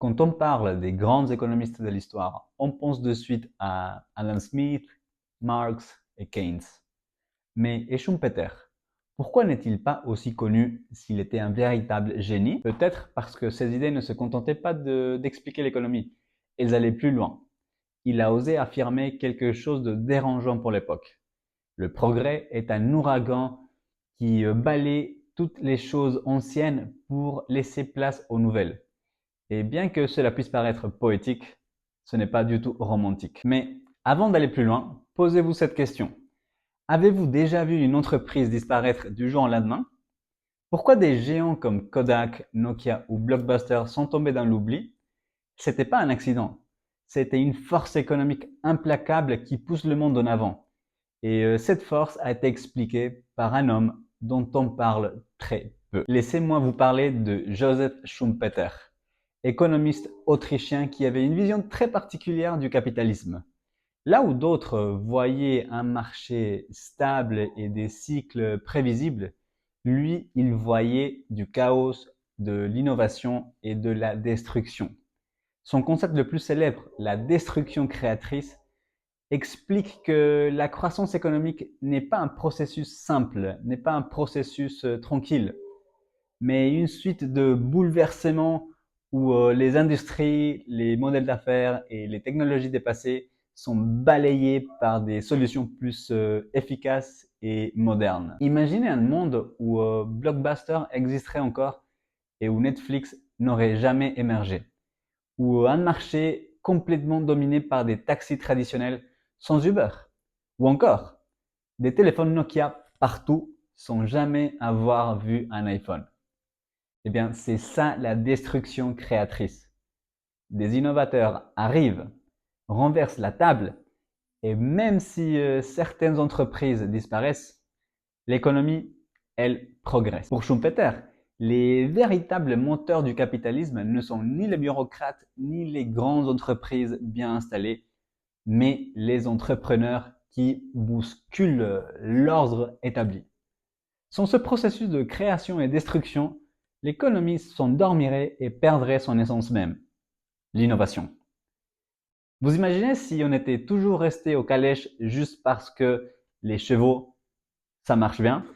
Quand on parle des grands économistes de l'histoire, on pense de suite à Adam Smith, Marx et Keynes. Mais et Schumpeter, pourquoi n'est-il pas aussi connu s'il était un véritable génie? Peut-être parce que ses idées ne se contentaient pas d'expliquer l'économie, elles allaient plus loin. Il a osé affirmer quelque chose de dérangeant pour l'époque. Le progrès est un ouragan qui balaye toutes les choses anciennes pour laisser place aux nouvelles. Et bien que cela puisse paraître poétique, ce n'est pas du tout romantique. Mais avant d'aller plus loin, posez-vous cette question. Avez-vous déjà vu une entreprise disparaître du jour au lendemain? Pourquoi des géants comme Kodak, Nokia ou Blockbuster sont tombés dans l'oubli? C'était pas un accident. C'était une force économique implacable qui pousse le monde en avant. Et cette force a été expliquée par un homme dont on parle très peu. Laissez-moi vous parler de Joseph Schumpeter, économiste autrichien qui avait une vision très particulière du capitalisme. Là où d'autres voyaient un marché stable et des cycles prévisibles, lui, il voyait du chaos, de l'innovation et de la destruction. Son concept le plus célèbre, la destruction créatrice, explique que la croissance économique n'est pas un processus simple, n'est pas un processus tranquille, mais une suite de bouleversements où les industries, les modèles d'affaires et les technologies dépassées sont balayées par des solutions plus efficaces et modernes. Imaginez un monde où Blockbuster existerait encore et où Netflix n'aurait jamais émergé, ou un marché complètement dominé par des taxis traditionnels sans Uber, ou encore des téléphones Nokia partout sans jamais avoir vu un iPhone. Eh bien, c'est ça la destruction créatrice. Des innovateurs arrivent, renversent la table, et même si certaines entreprises disparaissent, l'économie, elle, progresse. Pour Schumpeter, les véritables moteurs du capitalisme ne sont ni les bureaucrates ni les grandes entreprises bien installées, mais les entrepreneurs qui bousculent l'ordre établi. Sans ce processus de création et destruction, l'économie s'endormirait et perdrait son essence même, l'innovation. Vous imaginez si on était toujours resté aux calèches juste parce que les chevaux, ça marche bien?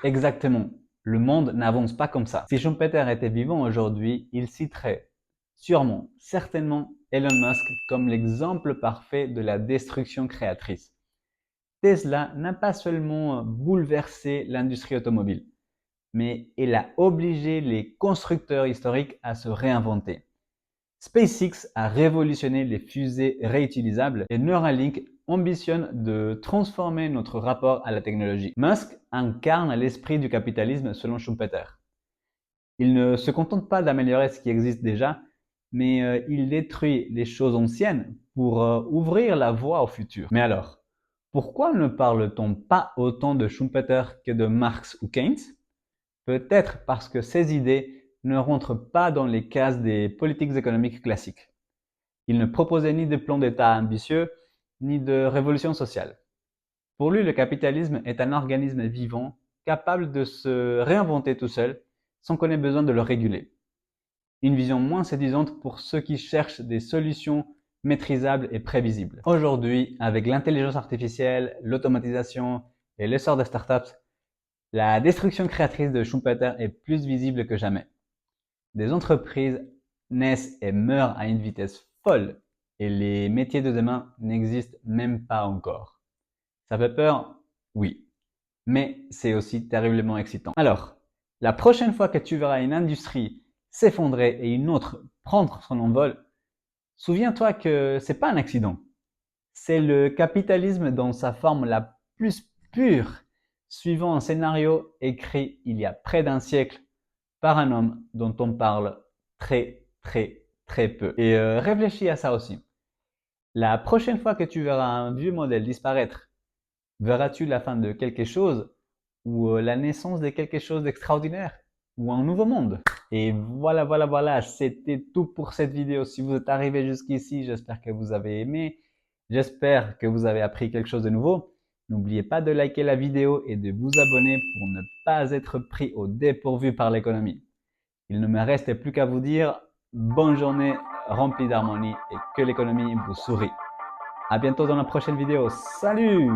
Exactement. Le monde n'avance pas comme ça. Si Schumpeter était vivant aujourd'hui, il citerait sûrement, certainement Elon Musk comme l'exemple parfait de la destruction créatrice. Tesla n'a pas seulement bouleversé l'industrie automobile, mais elle a obligé les constructeurs historiques à se réinventer. SpaceX a révolutionné les fusées réutilisables et Neuralink ambitionne de transformer notre rapport à la technologie. Musk incarne l'esprit du capitalisme selon Schumpeter. Il ne se contente pas d'améliorer ce qui existe déjà, mais il détruit les choses anciennes pour ouvrir la voie au futur. Mais alors, pourquoi ne parle-t-on pas autant de Schumpeter que de Marx ou Keynes? Peut-être parce que ces idées ne rentrent pas dans les cases des politiques économiques classiques. Il ne proposait ni de plan d'État ambitieux, ni de révolution sociale. Pour lui, le capitalisme est un organisme vivant, capable de se réinventer tout seul, sans qu'on ait besoin de le réguler. Une vision moins séduisante pour ceux qui cherchent des solutions maîtrisables et prévisibles. Aujourd'hui, avec l'intelligence artificielle, l'automatisation et l'essor des startups, la destruction créatrice de Schumpeter est plus visible que jamais. Des entreprises naissent et meurent à une vitesse folle et les métiers de demain n'existent même pas encore. Ça fait peur? Oui. Mais c'est aussi terriblement excitant. Alors, la prochaine fois que tu verras une industrie s'effondrer et une autre prendre son envol, souviens-toi que c'est pas un accident. C'est le capitalisme dans sa forme la plus pure, suivant un scénario écrit il y a près d'un siècle par un homme dont on parle très peu. Et réfléchis à ça aussi. La prochaine fois que tu verras un vieux modèle disparaître, verras-tu la fin de quelque chose ou la naissance de quelque chose d'extraordinaire ou un nouveau monde? Et voilà, c'était tout pour cette vidéo. Si vous êtes arrivé jusqu'ici, j'espère que vous avez aimé. J'espère que vous avez appris quelque chose de nouveau. N'oubliez pas de liker la vidéo et de vous abonner pour ne pas être pris au dépourvu par l'économie. Il ne me reste plus qu'à vous dire bonne journée remplie d'harmonie et que l'économie vous sourit. À bientôt dans la prochaine vidéo. Salut!